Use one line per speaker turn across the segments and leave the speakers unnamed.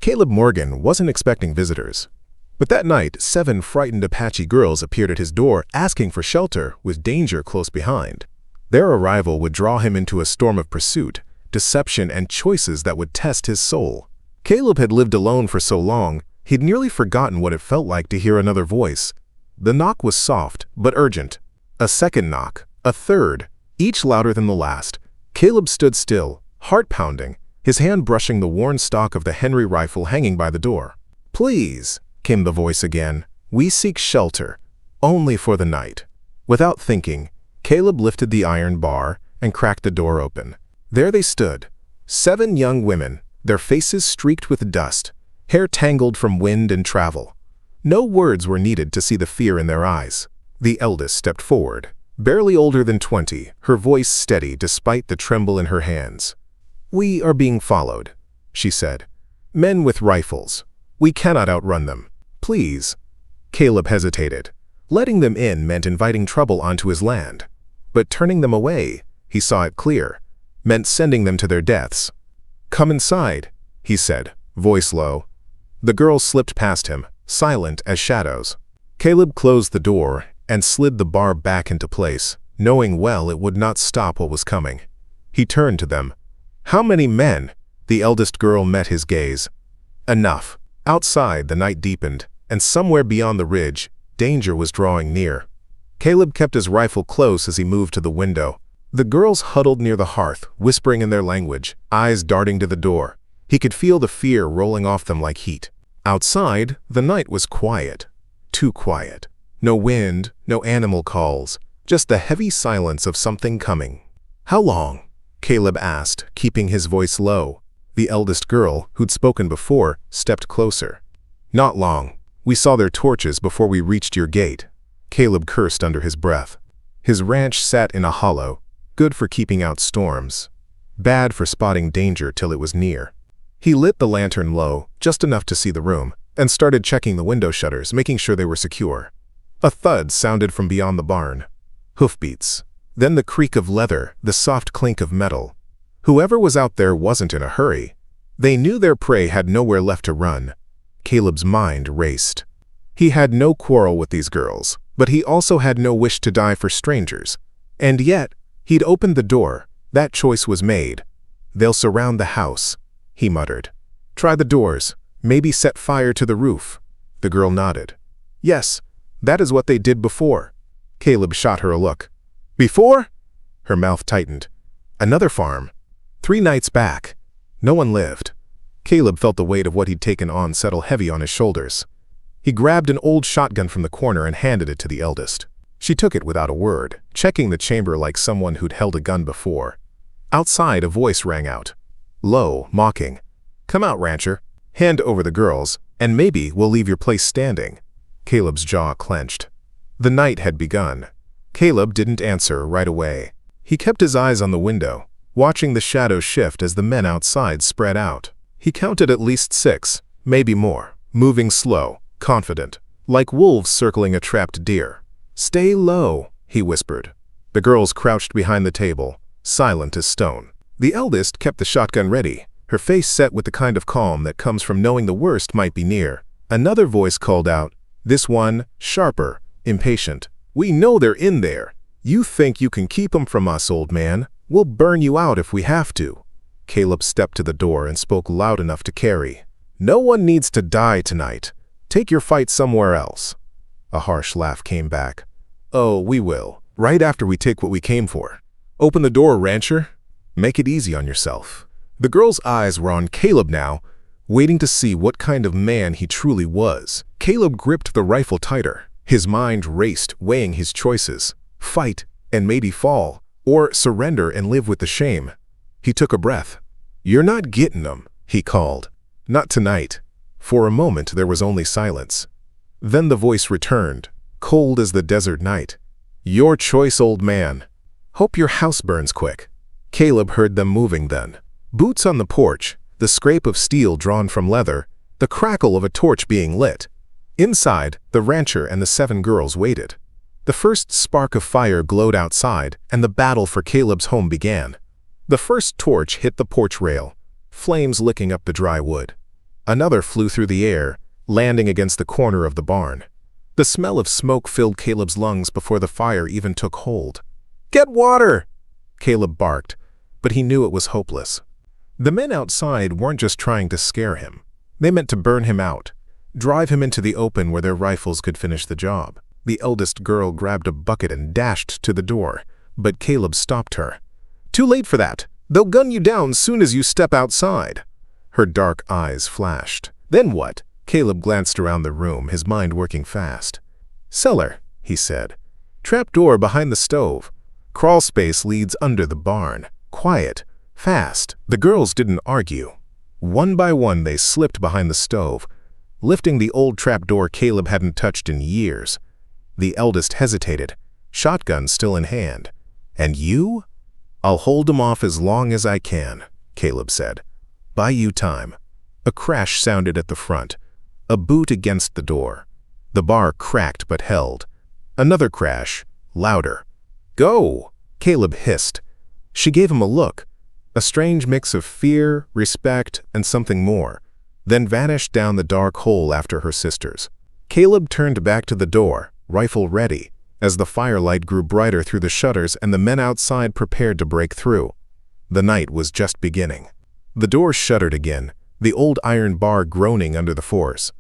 Caleb Morgan wasn't expecting visitors. But that night, 7 frightened Apache girls appeared at his door asking for shelter with danger close behind. Their arrival would draw him into a storm of pursuit, deception, and choices that would test his soul. Caleb had lived alone for so long, he'd nearly forgotten what it felt like to hear another voice. The knock was soft, but urgent. A second knock, a third, each louder than the last. Caleb stood still, heart pounding, his hand brushing the worn stock of the Henry rifle hanging by the door. "Please," came the voice again, "we seek shelter, only for the night." Without thinking, Caleb lifted the iron bar and cracked the door open. There they stood, 7 young women, their faces streaked with dust, hair tangled from wind and travel. No words were needed to see the fear in their eyes. The eldest stepped forward, barely older than 20, her voice steady despite the tremble in her hands. "We are being followed," she said. "Men with rifles. We cannot outrun them. Please." Caleb hesitated. Letting them in meant inviting trouble onto his land. But turning them away, he saw it clear, meant sending them to their deaths. "Come inside," he said, voice low. The girls slipped past him, silent as shadows. Caleb closed the door and slid the bar back into place, knowing well it would not stop what was coming. He turned to them. "How many men?" The eldest girl met his gaze. "Enough." Outside, the night deepened, and somewhere beyond the ridge, danger was drawing near. Caleb kept his rifle close as he moved to the window. The girls huddled near the hearth, whispering in their language, eyes darting to the door. He could feel the fear rolling off them like heat. Outside, the night was quiet. Too quiet. No wind, no animal calls, just the heavy silence of something coming. "How long?" Caleb asked, keeping his voice low. The eldest girl, who'd spoken before, stepped closer. "Not long. We saw their torches before we reached your gate." Caleb cursed under his breath. His ranch sat in a hollow, good for keeping out storms, bad for spotting danger till it was near. He lit the lantern low, just enough to see the room, and started checking the window shutters, making sure they were secure. A thud sounded from beyond the barn. Hoofbeats. Then the creak of leather, the soft clink of metal. Whoever was out there wasn't in a hurry. They knew their prey had nowhere left to run. Caleb's mind raced. He had no quarrel with these girls, but he also had no wish to die for strangers. And yet, he'd opened the door. That choice was made. "They'll surround the house," he muttered. "Try the doors. Maybe set fire to the roof." The girl nodded. "Yes, that is what they did before." Caleb shot her a look. "Before?" Her mouth tightened. "Another farm. 3 nights back. No one lived." Caleb felt the weight of what he'd taken on settle heavy on his shoulders. He grabbed an old shotgun from the corner and handed it to the eldest. She took it without a word, checking the chamber like someone who'd held a gun before. Outside, a voice rang out. Low, mocking. "Come out, rancher. Hand over the girls, and maybe we'll leave your place standing." Caleb's jaw clenched. The night had begun. Caleb didn't answer right away. He kept his eyes on the window, watching the shadows shift as the men outside spread out. He counted at least 6, maybe more, moving slow, confident, like wolves circling a trapped deer. "Stay low," he whispered. The girls crouched behind the table, silent as stone. The eldest kept the shotgun ready, her face set with the kind of calm that comes from knowing the worst might be near. Another voice called out, this one sharper, impatient. "We know they're in there. You think you can keep them from us, old man? We'll burn you out if we have to." Caleb stepped to the door and spoke loud enough to carry. "No one needs to die tonight. Take your fight somewhere else." A harsh laugh came back. "Oh, we will, right after we take what we came for. Open the door, rancher. Make it easy on yourself." The girl's eyes were on Caleb now, waiting to see what kind of man he truly was. Caleb gripped the rifle tighter. His mind raced, weighing his choices. Fight and maybe fall, or surrender and live with the shame. He took a breath. "You're not getting them," he called. "Not tonight." For a moment there was only silence. Then the voice returned, cold as the desert night. "Your choice, old man. Hope your house burns quick." Caleb heard them moving then. Boots on the porch, the scrape of steel drawn from leather, the crackle of a torch being lit. Inside, the rancher and the 7 girls waited. The first spark of fire glowed outside, and the battle for Caleb's home began. The first torch hit the porch rail, flames licking up the dry wood. Another flew through the air, landing against the corner of the barn. The smell of smoke filled Caleb's lungs before the fire even took hold. "Get water!" Caleb barked, but he knew it was hopeless. The men outside weren't just trying to scare him. They meant to burn him out, drive him into the open where their rifles could finish the job. The eldest girl grabbed a bucket and dashed to the door, but Caleb stopped her. "Too late for that. They'll gun you down soon as you step outside." Her dark eyes flashed. "Then what?" Caleb glanced around the room, his mind working fast. "Cellar," he said. "Trap door behind the stove. Crawl space leads under the barn. Quiet. Fast." The girls didn't argue. One by one they slipped behind the stove, lifting the old trapdoor Caleb hadn't touched in years. The eldest hesitated, shotgun still in hand. "And you?" "I'll hold them off as long as I can," Caleb said. "Buy you time." A crash sounded at the front, a boot against the door. The bar cracked but held. Another crash, louder. "Go!" Caleb hissed. She gave him a look, a strange mix of fear, respect, and something more, then vanished down the dark hole after her sisters. Caleb turned back to the door, rifle ready, as the firelight grew brighter through the shutters and the men outside prepared to break through. The night was just beginning. The door shuttered again, the old iron bar groaning under the force.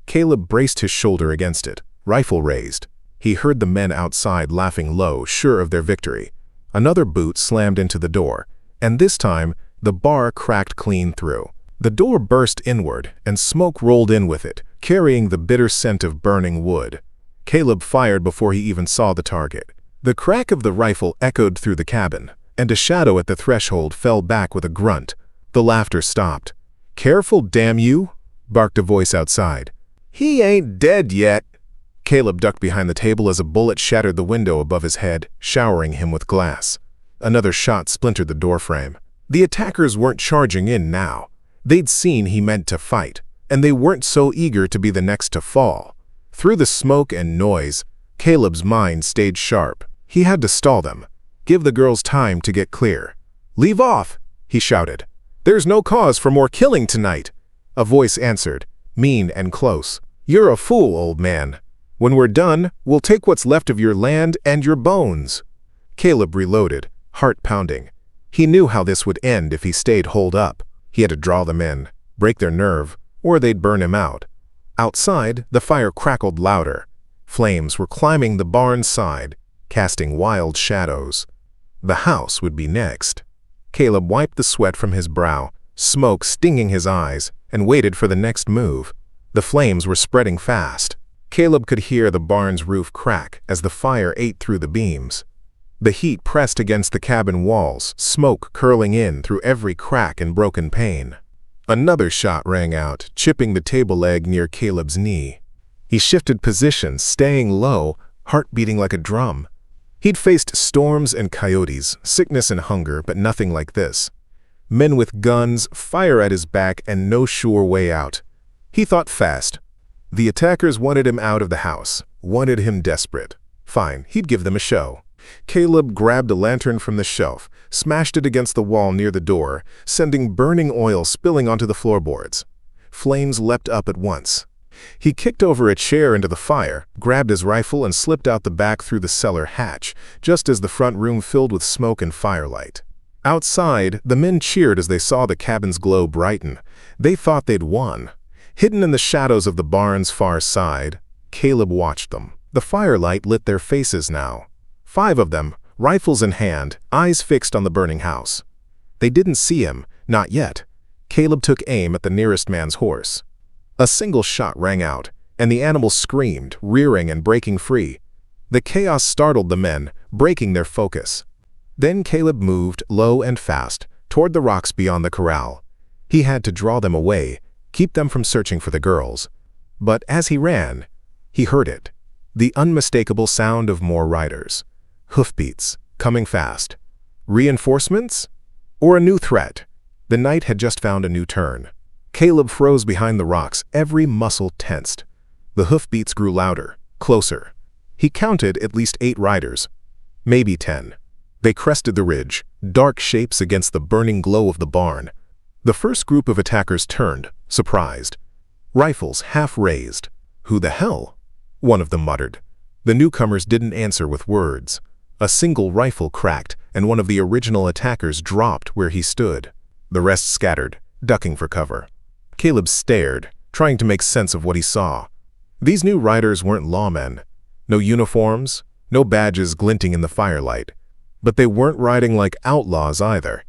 Caleb braced his shoulder against it, rifle raised. He heard the men outside laughing low, sure of their victory. Another boot slammed into the door, and this time the bar cracked clean through. The door burst inward, and smoke rolled in with it, carrying the bitter scent of burning wood. Caleb fired before he even saw the target. The crack of the rifle echoed through the cabin, and a shadow at the threshold fell back with a grunt. The laughter stopped. "Careful, damn you!" barked a voice outside. "He ain't dead yet." Caleb ducked behind the table as a bullet shattered the window above his head, showering him with glass. Another shot splintered the doorframe. The attackers weren't charging in now. They'd seen he meant to fight, and they weren't so eager to be the next to fall. Through the smoke and noise, Caleb's mind stayed sharp. He had to stall them, give the girls time to get clear. "Leave off," he shouted. "There's no cause for more killing tonight." A voice answered, mean and close. "You're a fool, old man. When we're done, we'll take what's left of your land and your bones." Caleb reloaded, heart pounding. He knew how this would end if he stayed holed up. He had to draw them in, break their nerve, or they'd burn him out. Outside, the fire crackled louder. Flames were climbing the barn's side, casting wild shadows. The house would be next. Caleb wiped the sweat from his brow, smoke stinging his eyes, and waited for the next move. The flames were spreading fast. Caleb could hear the barn's roof crack as the fire ate through the beams. The heat pressed against the cabin walls, smoke curling in through every crack and broken pane. Another shot rang out, chipping the table leg near Caleb's knee. He shifted positions, staying low, heart beating like a drum. He'd faced storms and coyotes, sickness and hunger, but nothing like this. Men with guns, fire at his back, and no sure way out. He thought fast. The attackers wanted him out of the house, wanted him desperate. Fine, he'd give them a show. Caleb grabbed a lantern from the shelf, smashed it against the wall near the door, sending burning oil spilling onto the floorboards. Flames leapt up at once. He kicked over a chair into the fire, grabbed his rifle, and slipped out the back through the cellar hatch, just as the front room filled with smoke and firelight. Outside, the men cheered as they saw the cabin's glow brighten. They thought they'd won. Hidden in the shadows of the barn's far side, Caleb watched them. The firelight lit their faces now. 5 of them, rifles in hand, eyes fixed on the burning house. They didn't see him, not yet. Caleb took aim at the nearest man's horse. A single shot rang out, and the animal screamed, rearing and breaking free. The chaos startled the men, breaking their focus. Then Caleb moved, low and fast, toward the rocks beyond the corral. He had to draw them away, keep them from searching for the girls. But as he ran, he heard it. The unmistakable sound of more riders. Hoofbeats, coming fast. Reinforcements? Or a new threat? The night had just found a new turn. Caleb froze behind the rocks, every muscle tensed. The hoofbeats grew louder, closer. He counted at least 8 riders, maybe 10. They crested the ridge, dark shapes against the burning glow of the barn. The first group of attackers turned, surprised. Rifles half raised. "Who the hell?" one of them muttered. The newcomers didn't answer with words. A single rifle cracked, and one of the original attackers dropped where he stood. The rest scattered, ducking for cover. Caleb stared, trying to make sense of what he saw. These new riders weren't lawmen. No uniforms, no badges glinting in the firelight. But they weren't riding like outlaws either.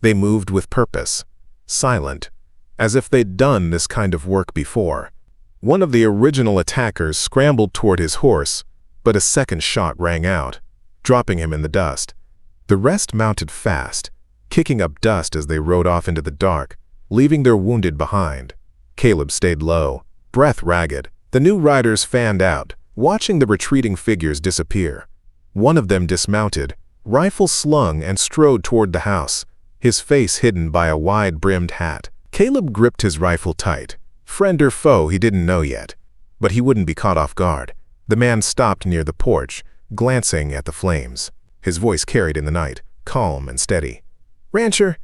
They moved with purpose, silent, as if they'd done this kind of work before. One of the original attackers scrambled toward his horse, but a second shot rang out, dropping him in the dust. The rest mounted fast, kicking up dust as they rode off into the dark, leaving their wounded behind. Caleb stayed low, breath ragged. The new riders fanned out, watching the retreating figures disappear. One of them dismounted, rifle slung, and strode toward the house, his face hidden by a wide-brimmed hat. Caleb gripped his rifle tight. Friend or foe, he didn't know yet, but he wouldn't be caught off guard. The man stopped near the porch, glancing at the flames. His voice carried in the night, calm and steady. "Rancher,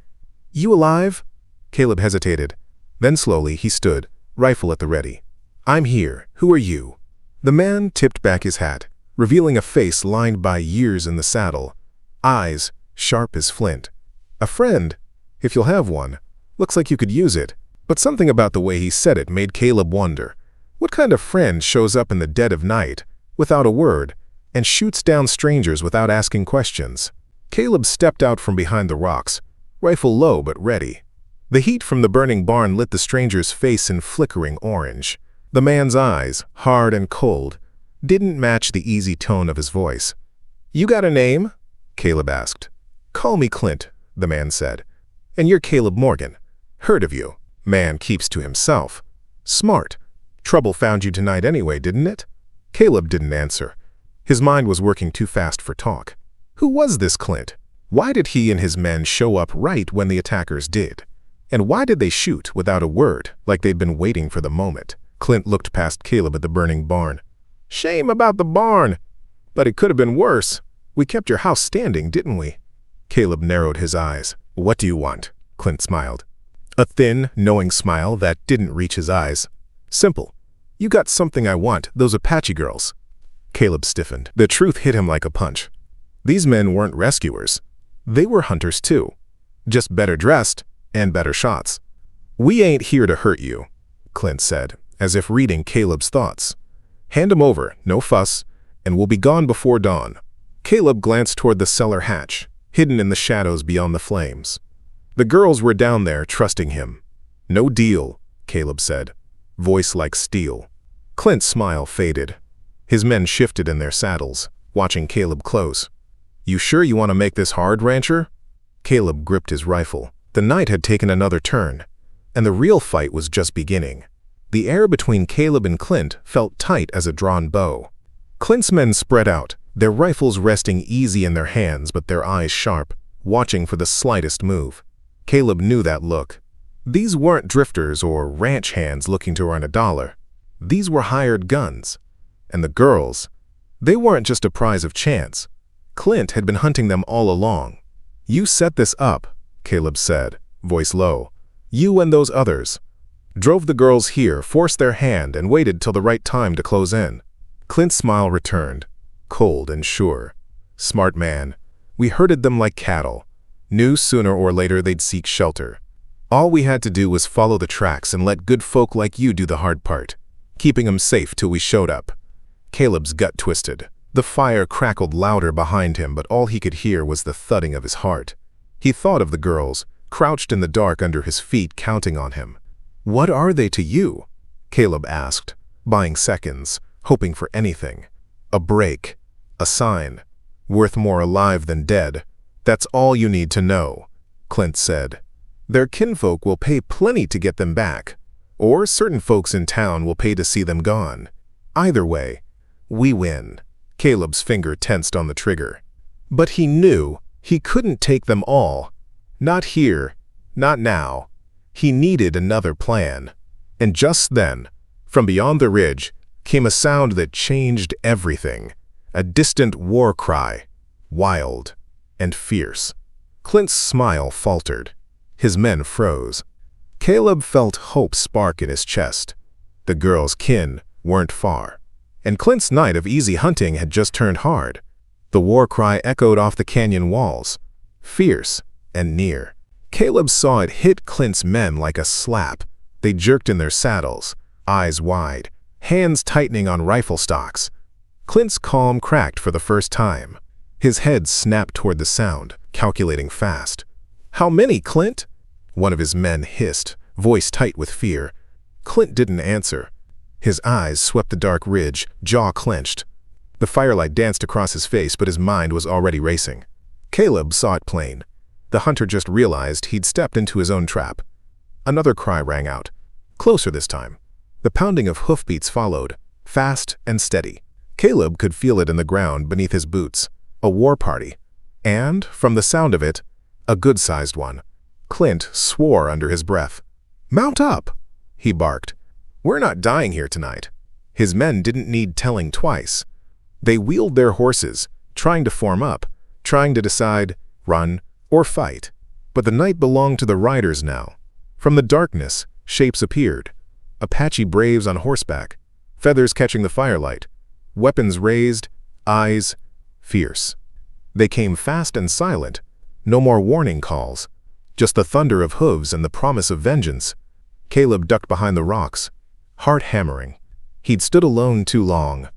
you alive?" Caleb hesitated. Then slowly he stood, rifle at the ready. "I'm here. Who are you?" The man tipped back his hat, revealing a face lined by years in the saddle, eyes sharp as flint. "A friend, if you'll have one. Looks like you could use it." But something about the way he said it made Caleb wonder. What kind of friend shows up in the dead of night, without a word, and shoots down strangers without asking questions? Caleb stepped out from behind the rocks, rifle low but ready. The heat from the burning barn lit the stranger's face in flickering orange. The man's eyes, hard and cold, didn't match the easy tone of his voice. "You got a name?" Caleb asked. "Call me Clint," the man said. "And you're Caleb Morgan. Heard of you." Man keeps to himself. Smart. Trouble found you tonight anyway, didn't it? Caleb didn't answer. His mind was working too fast for talk. Who was this Clint? Why did he and his men show up right when the attackers did? And why did they shoot without a word, like they'd been waiting for the moment? Clint looked past Caleb at the burning barn. "Shame about the barn. But it could have been worse. We kept your house standing, didn't we?" Caleb narrowed his eyes. "What do you want?" Clint smiled. A thin, knowing smile that didn't reach his eyes. "Simple. You got something I want, those Apache girls." Caleb stiffened. The truth hit him like a punch. These men weren't rescuers. They were hunters too. Just better dressed and better shots. "We ain't here to hurt you," Clint said, as if reading Caleb's thoughts. "Hand 'em over, no fuss, and we'll be gone before dawn." Caleb glanced toward the cellar hatch, hidden in the shadows beyond the flames. The girls were down there, trusting him. "No deal," Caleb said, voice like steel. Clint's smile faded. His men shifted in their saddles, watching Caleb close. "You sure you want to make this hard, rancher?" Caleb gripped his rifle. The night had taken another turn, and the real fight was just beginning. The air between Caleb and Clint felt tight as a drawn bow. Clint's men spread out, their rifles resting easy in their hands but their eyes sharp, watching for the slightest move. Caleb knew that look. These weren't drifters or ranch hands looking to earn $1. These were hired guns. And the girls, they weren't just a prize of chance. Clint had been hunting them all along. "You set this up," Caleb said, voice low. "You and those others. Drove the girls here, forced their hand, and waited till the right time to close in." Clint's smile returned, cold and sure. "Smart man. We herded them like cattle. Knew sooner or later they'd seek shelter. All we had to do was follow the tracks and let good folk like you do the hard part, keeping 'em safe till we showed up." Caleb's gut twisted. The fire crackled louder behind him, but all he could hear was the thudding of his heart. He thought of the girls, crouched in the dark under his feet, counting on him. "What are they to you?" Caleb asked, buying seconds, hoping for anything. A break, a sign, worth more alive than dead. "That's all you need to know," Clint said. "Their kinfolk will pay plenty to get them back, or certain folks in town will pay to see them gone. Either way, we win." Caleb's finger tensed on the trigger. But he knew he couldn't take them all. Not here, not now. He needed another plan. And just then, from beyond the ridge, came a sound that changed everything. A distant war cry, wild and fierce. Clint's smile faltered. His men froze. Caleb felt hope spark in his chest. The girl's kin weren't far, and Clint's night of easy hunting had just turned hard. The war cry echoed off the canyon walls, fierce and near. Caleb saw it hit Clint's men like a slap. They jerked in their saddles, eyes wide, hands tightening on rifle stocks. Clint's calm cracked for the first time. His head snapped toward the sound, calculating fast. "How many, Clint?" one of his men hissed, voice tight with fear. Clint didn't answer. His eyes swept the dark ridge, jaw clenched. The firelight danced across his face, but his mind was already racing. Caleb saw it plain. The hunter just realized he'd stepped into his own trap. Another cry rang out, closer this time. The pounding of hoofbeats followed, fast and steady. Caleb could feel it in the ground beneath his boots. A war party. And, from the sound of it, a good-sized one. Clint swore under his breath. "Mount up!" he barked. "We're not dying here tonight." His men didn't need telling twice. They wheeled their horses, trying to form up, trying to decide, run or fight. But the night belonged to the riders now. From the darkness, shapes appeared. Apache braves on horseback, feathers catching the firelight, weapons raised, eyes fierce. They came fast and silent, no more warning calls, just the thunder of hooves and the promise of vengeance. Caleb ducked behind the rocks, heart hammering. He'd stood alone too long.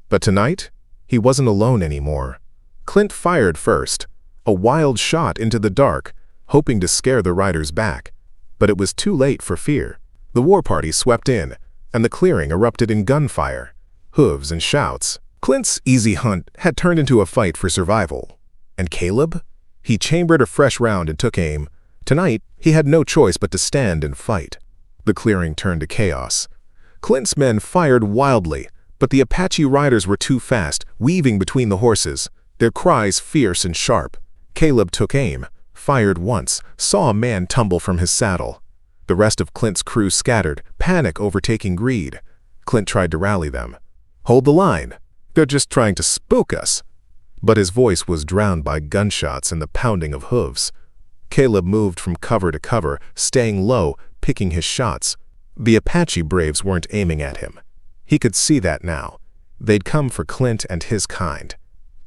But tonight, he wasn't alone anymore. Clint fired first, a wild shot into the dark, hoping to scare the riders back. But it was too late for fear. The war party swept in, and the clearing erupted in gunfire, hooves and shouts. Clint's easy hunt had turned into a fight for survival. And Caleb? He chambered a fresh round and took aim. Tonight, he had no choice but to stand and fight. The clearing turned to chaos. Clint's men fired wildly, but the Apache riders were too fast, weaving between the horses, their cries fierce and sharp. Caleb took aim, fired once, saw a man tumble from his saddle. The rest of Clint's crew scattered, panic overtaking greed. Clint tried to rally them. "Hold the line. They're just trying to spook us." But his voice was drowned by gunshots and the pounding of hooves. Caleb moved from cover to cover, staying low, picking his shots. The Apache braves weren't aiming at him. He could see that now. They'd come for Clint and his kind.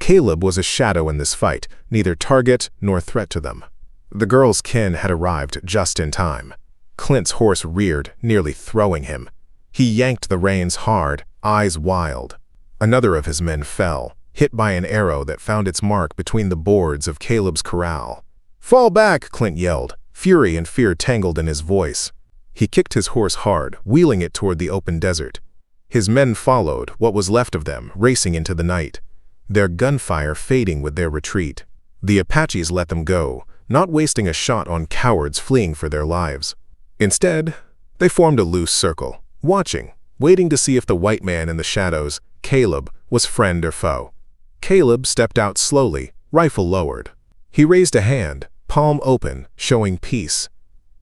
Caleb was a shadow in this fight, neither target nor threat to them. The girl's kin had arrived just in time. Clint's horse reared, nearly throwing him. He yanked the reins hard, eyes wild. Another of his men fell, hit by an arrow that found its mark between the boards of Caleb's corral. "Fall back!" Clint yelled, fury and fear tangled in his voice. He kicked his horse hard, wheeling it toward the open desert. His men followed, what was left of them, racing into the night, their gunfire fading with their retreat. The Apaches let them go, not wasting a shot on cowards fleeing for their lives. Instead, they formed a loose circle, watching, waiting to see if the white man in the shadows, Caleb, was friend or foe. Caleb stepped out slowly, rifle lowered. He raised a hand, palm open, showing peace.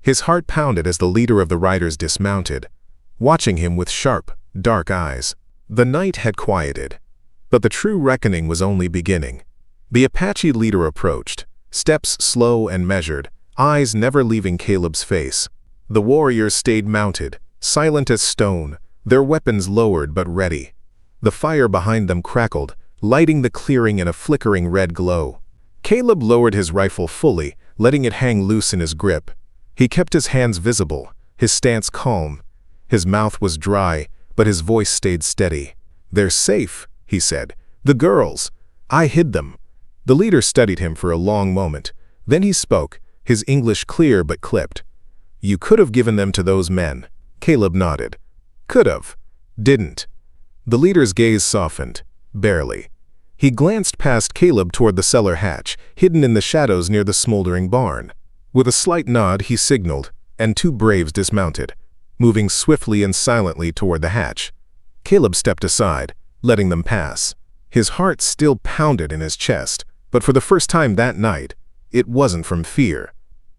His heart pounded as the leader of the riders dismounted, watching him with sharp, dark eyes. The night had quieted, but the true reckoning was only beginning. The Apache leader approached, steps slow and measured, eyes never leaving Caleb's face. The warriors stayed mounted, silent as stone, their weapons lowered but ready. The fire behind them crackled, lighting the clearing in a flickering red glow. Caleb lowered his rifle fully, letting it hang loose in his grip. He kept his hands visible, his stance calm. His mouth was dry, but his voice stayed steady. "They're safe," he said. "The girls. I hid them." The leader studied him for a long moment. Then he spoke, his English clear but clipped. "You could have given them to those men." Caleb nodded. "Could have. Didn't." The leader's gaze softened, barely. He glanced past Caleb toward the cellar hatch, hidden in the shadows near the smoldering barn. With a slight nod, he signaled, and two braves dismounted, moving swiftly and silently toward the hatch. Caleb stepped aside, letting them pass. His heart still pounded in his chest, but for the first time that night, it wasn't from fear.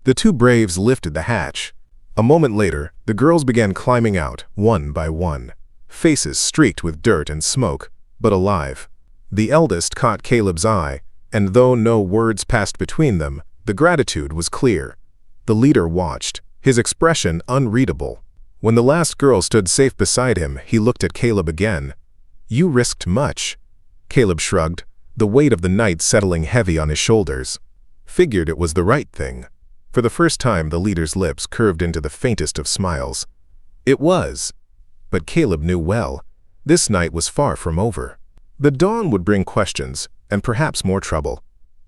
The two braves lifted the hatch. A moment later, the girls began climbing out, one by one. Faces streaked with dirt and smoke, but alive. The eldest caught Caleb's eye, and though no words passed between them, the gratitude was clear. The leader watched, his expression unreadable. When the last girl stood safe beside him, he looked at Caleb again. "You risked much." Caleb shrugged, the weight of the night settling heavy on his shoulders. Figured it was the right thing. For the first time, the leader's lips curved into the faintest of smiles. It was. But Caleb knew well, this night was far from over. The dawn would bring questions, and perhaps more trouble.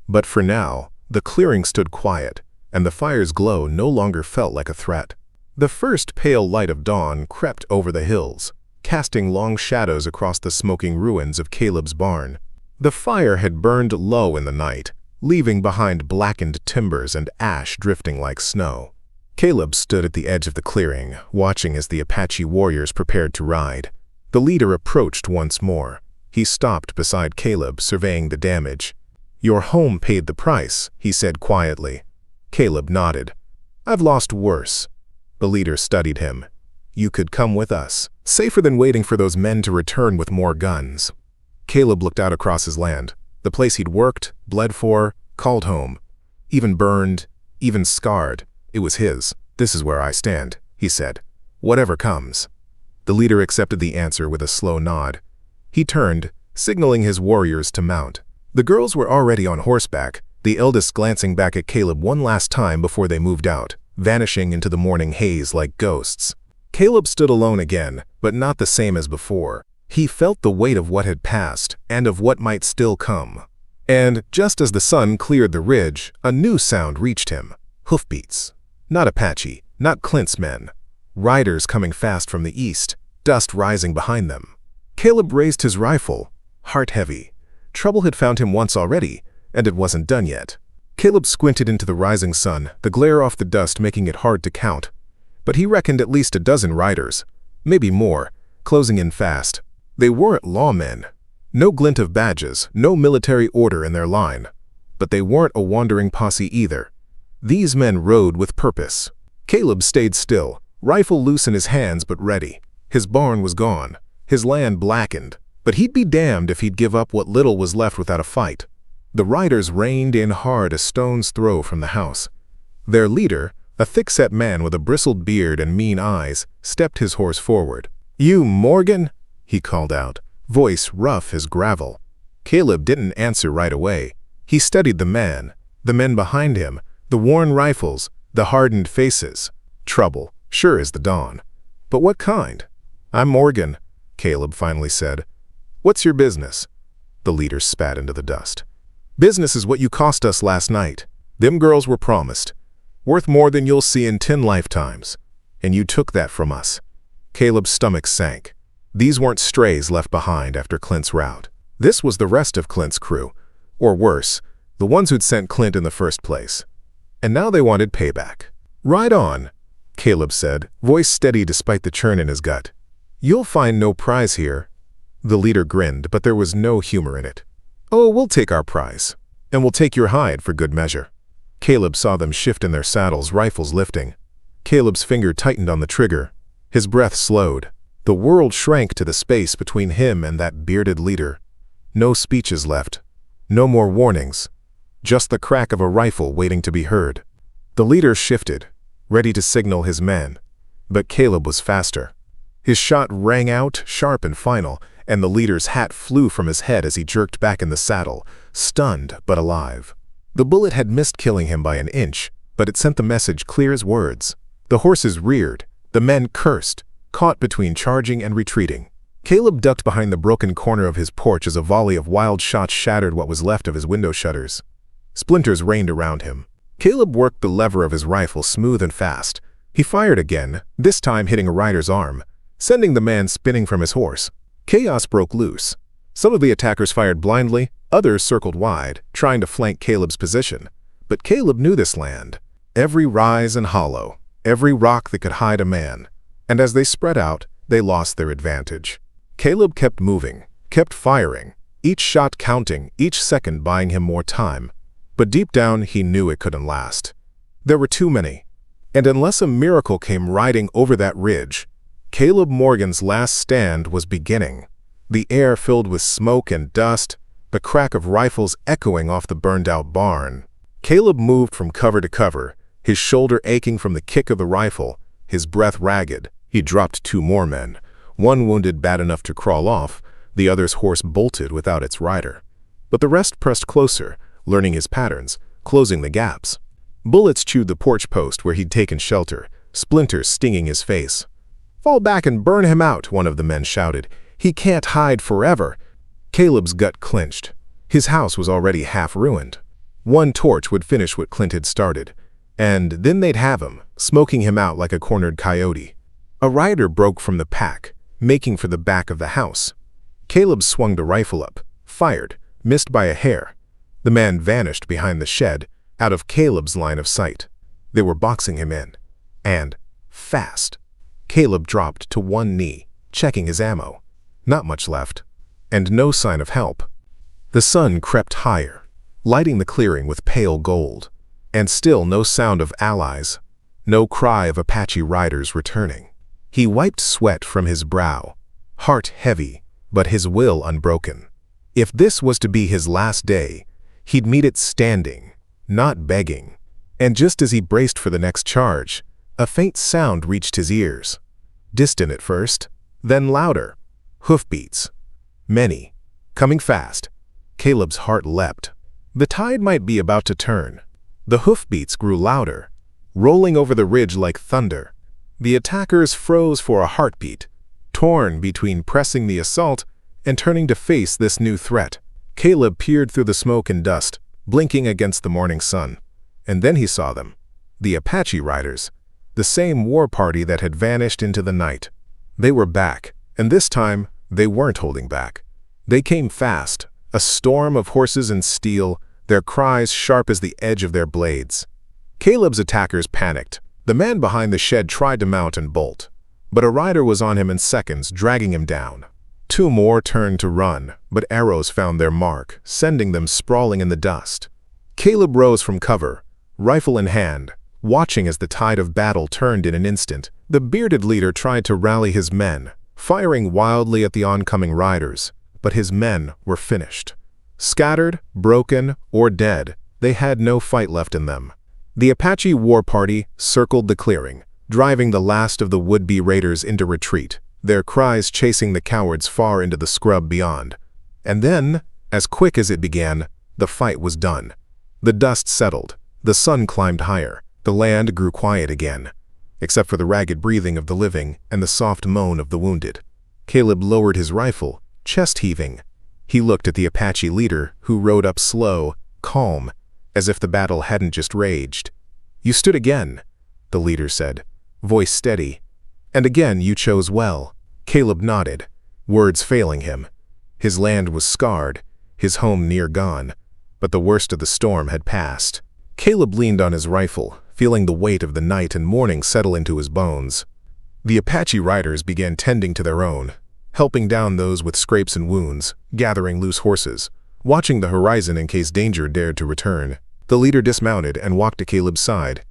But for now, the clearing stood quiet, and the fire's glow no longer felt like a threat. The first pale light of dawn crept over the hills, casting long shadows across the smoking ruins of Caleb's barn. The fire had burned low in the night, leaving behind blackened timbers and ash drifting like snow. Caleb stood at the edge of the clearing, watching as the Apache warriors prepared to ride. The leader approached once more. He stopped beside Caleb, surveying the damage. "Your home paid the price," he said quietly. Caleb nodded. "I've lost worse." The leader studied him. "You could come with us. Safer than waiting for those men to return with more guns." Caleb looked out across his land, the place he'd worked, bled for, called home. Even burned, even scarred, it was his. "This is where I stand," he said. "Whatever comes." The leader accepted the answer with a slow nod. He turned, signaling his warriors to mount. The girls were already on horseback, the eldest glancing back at Caleb one last time before they moved out, vanishing into the morning haze like ghosts. Caleb stood alone again, but not the same as before. He felt the weight of what had passed and of what might still come. And just as the sun cleared the ridge, a new sound reached him. Hoofbeats. Not Apache, not Clint's men. Riders coming fast from the east, dust rising behind them. Caleb raised his rifle, heart heavy. Trouble had found him once already, and it wasn't done yet. Caleb squinted into the rising sun, the glare off the dust making it hard to count. But he reckoned at least a dozen riders, maybe more, closing in fast. They weren't lawmen. No glint of badges, no military order in their line. But they weren't a wandering posse either. These men rode with purpose. Caleb stayed still, rifle loose in his hands but ready. His barn was gone, his land blackened, but he'd be damned if he'd give up what little was left without a fight. The riders reined in hard a stone's throw from the house. Their leader, a thick-set man with a bristled beard and mean eyes, stepped his horse forward. "You Morgan?" he called out, voice rough as gravel. Caleb didn't answer right away. He studied the men behind him, the worn rifles, the hardened faces. Trouble, sure as the dawn. But what kind? "I'm Morgan," Caleb finally said. "What's your business?" The leader spat into the dust. "Business is what you cost us last night. Them girls were promised. Worth more than you'll see in 10 lifetimes. And you took that from us." Caleb's stomach sank. These weren't strays left behind after Clint's rout. This was the rest of Clint's crew, or worse, the ones who'd sent Clint in the first place. And now they wanted payback. "Ride on," Caleb said, voice steady despite the churn in his gut. "You'll find no prize here." The leader grinned, but there was no humor in it. "Oh, we'll take our prize. And we'll take your hide for good measure." Caleb saw them shift in their saddles, rifles lifting. Caleb's finger tightened on the trigger. His breath slowed. The world shrank to the space between him and that bearded leader. No speeches left. No more warnings. Just the crack of a rifle waiting to be heard. The leader shifted, ready to signal his men. But Caleb was faster. His shot rang out, sharp and final, and the leader's hat flew from his head as he jerked back in the saddle, stunned but alive. The bullet had missed killing him by an inch, but it sent the message clear as words. The horses reared. The men cursed, caught between charging and retreating. Caleb ducked behind the broken corner of his porch as a volley of wild shots shattered what was left of his window shutters. Splinters rained around him. Caleb worked the lever of his rifle smooth and fast. He fired again, this time hitting a rider's arm, sending the man spinning from his horse. Chaos broke loose. Some of the attackers fired blindly, others circled wide, trying to flank Caleb's position. But Caleb knew this land. Every rise and hollow, every rock that could hide a man. And as they spread out, they lost their advantage. Caleb kept moving, kept firing, each shot counting, each second buying him more time. But deep down, he knew it couldn't last. There were too many. And unless a miracle came riding over that ridge, Caleb Morgan's last stand was beginning. The air filled with smoke and dust, the crack of rifles echoing off the burned-out barn. Caleb moved from cover to cover, his shoulder aching from the kick of the rifle, his breath ragged. He dropped 2 more men, one wounded bad enough to crawl off, the other's horse bolted without its rider. But the rest pressed closer, learning his patterns, closing the gaps. Bullets chewed the porch post where he'd taken shelter, splinters stinging his face. "Fall back and burn him out," one of the men shouted. "He can't hide forever." Caleb's gut clenched. His house was already half ruined. One torch would finish what Clint had started, and then they'd have him, smoking him out like a cornered coyote. A rider broke from the pack, making for the back of the house. Caleb swung the rifle up, fired, missed by a hair. The man vanished behind the shed, out of Caleb's line of sight. They were boxing him in. And fast. Caleb dropped to one knee, checking his ammo. Not much left. And no sign of help. The sun crept higher, lighting the clearing with pale gold. And still no sound of allies. No cry of Apache riders returning. He wiped sweat from his brow, heart heavy, but his will unbroken. If this was to be his last day, he'd meet it standing, not begging. And just as he braced for the next charge, a faint sound reached his ears. Distant at first, then louder. Hoofbeats. Many. Coming fast. Caleb's heart leapt. The tide might be about to turn. The hoofbeats grew louder, rolling over the ridge like thunder. The attackers froze for a heartbeat, torn between pressing the assault and turning to face this new threat. Caleb peered through the smoke and dust, blinking against the morning sun. And then he saw them. The Apache riders. The same war party that had vanished into the night. They were back, and this time they weren't holding back. They came fast, a storm of horses and steel, their cries sharp as the edge of their blades. Caleb's attackers panicked. The man behind the shed tried to mount and bolt, but a rider was on him in seconds, dragging him down. 2 more turned to run, but arrows found their mark, sending them sprawling in the dust. Caleb rose from cover, rifle in hand, watching as the tide of battle turned in an instant. The bearded leader tried to rally his men, firing wildly at the oncoming riders, but his men were finished. Scattered, broken, or dead, they had no fight left in them. The Apache war party circled the clearing, driving the last of the would-be raiders into retreat, their cries chasing the cowards far into the scrub beyond. And then, as quick as it began, the fight was done. The dust settled, the sun climbed higher, the land grew quiet again, except for the ragged breathing of the living and the soft moan of the wounded. Caleb lowered his rifle, chest heaving. He looked at the Apache leader, who rode up slow, calm, as if the battle hadn't just raged. "You stood again," the leader said, voice steady. "And again you chose well." Caleb nodded, words failing him. His land was scarred, his home near gone, but the worst of the storm had passed. Caleb leaned on his rifle, feeling the weight of the night and morning settle into his bones. The Apache riders began tending to their own, helping down those with scrapes and wounds, gathering loose horses, watching the horizon in case danger dared to return. The leader dismounted and walked to Caleb's side.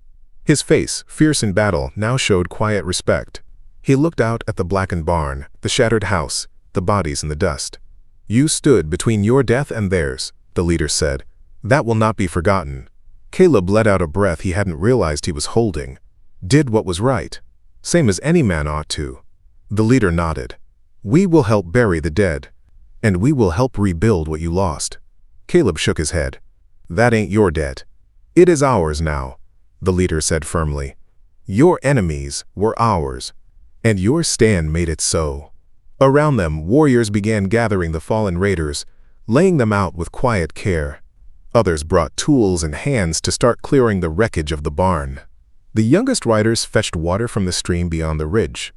His face, fierce in battle, now showed quiet respect. He looked out at the blackened barn, the shattered house, the bodies in the dust. "You stood between your death and theirs," the leader said. "That will not be forgotten." Caleb let out a breath he hadn't realized he was holding. Did what was right, same as any man ought to. The leader nodded. "We will help bury the dead, and we will help rebuild what you lost." Caleb shook his head. "That ain't your debt. It is ours now," the leader said firmly. "Your enemies were ours, and your stand made it so." Around them, warriors began gathering the fallen raiders, laying them out with quiet care. Others brought tools and hands to start clearing the wreckage of the barn. The youngest riders fetched water from the stream beyond the ridge.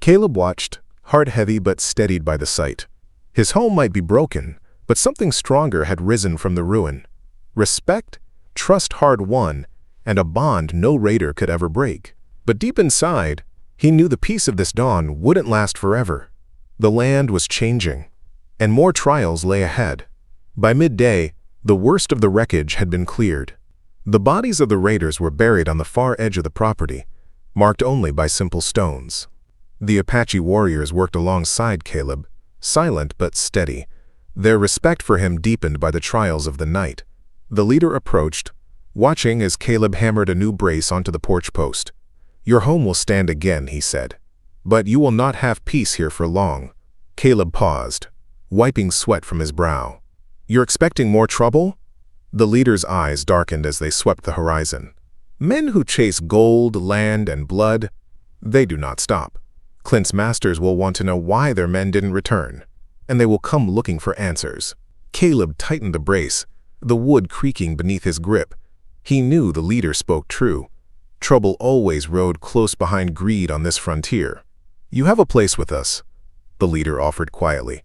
Caleb watched, heart heavy but steadied by the sight. His home might be broken, but something stronger had risen from the ruin. Respect, trust hard won, and a bond no raider could ever break. But deep inside, he knew the peace of this dawn wouldn't last forever. The land was changing, and more trials lay ahead. By midday, the worst of the wreckage had been cleared. The bodies of the raiders were buried on the far edge of the property, marked only by simple stones. The Apache warriors worked alongside Caleb, silent but steady, their respect for him deepened by the trials of the night. The leader approached, watching as Caleb hammered a new brace onto the porch post. "Your home will stand again," he said. "But you will not have peace here for long." Caleb paused, wiping sweat from his brow. "You're expecting more trouble?" The leader's eyes darkened as they swept the horizon. Men who chase gold, land, and blood, they do not stop. Clint's masters will want to know why their men didn't return, and they will come looking for answers. Caleb tightened the brace, the wood creaking beneath his grip. He knew the leader spoke true. Trouble always rode close behind greed on this frontier. "You have a place with us," the leader offered quietly.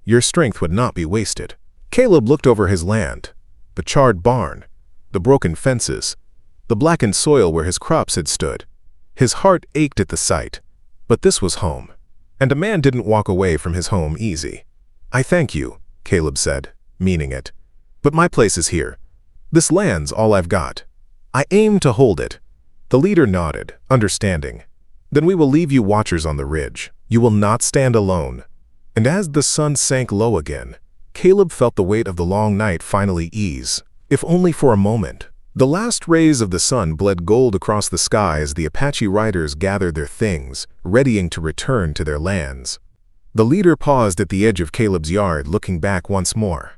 "Your strength would not be wasted." Caleb looked over his land, the charred barn, the broken fences, the blackened soil where his crops had stood. His heart ached at the sight, but this was home, and a man didn't walk away from his home easy. "I thank you," Caleb said, meaning it. "But my place is here. This land's all I've got. I aim to hold it." The leader nodded, understanding. "Then we will leave you watchers on the ridge. You will not stand alone." And as the sun sank low again, Caleb felt the weight of the long night finally ease, if only for a moment. The last rays of the sun bled gold across the sky as the Apache riders gathered their things, readying to return to their lands. The leader paused at the edge of Caleb's yard, looking back once more.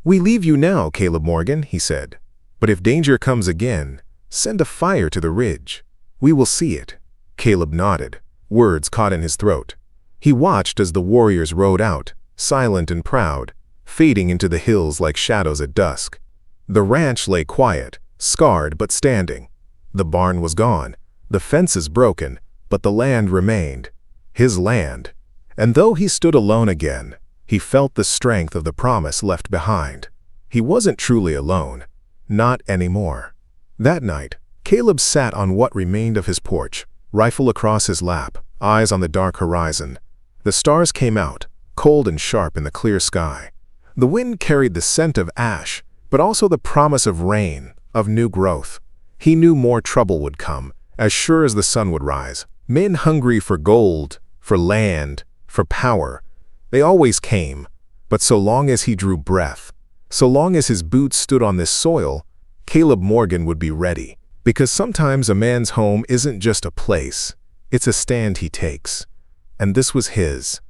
"We leave you now, Caleb Morgan," he said. "But if danger comes again, send a fire to the ridge. We will see it." Caleb nodded, words caught in his throat. He watched as the warriors rode out, silent and proud, fading into the hills like shadows at dusk. The ranch lay quiet, scarred but standing. The barn was gone, the fences broken, but the land remained. His land. And though he stood alone again, he felt the strength of the promise left behind. He wasn't truly alone. Not anymore. That night, Caleb sat on what remained of his porch, rifle across his lap, eyes on the dark horizon. The stars came out, cold and sharp in the clear sky. The wind carried the scent of ash, but also the promise of rain, of new growth. He knew more trouble would come, as sure as the sun would rise. Men hungry for gold, for land, for power. They always came, but so long as he drew breath, so long as his boots stood on this soil, Caleb Morgan would be ready. Because sometimes a man's home isn't just a place, it's a stand he takes. And this was his.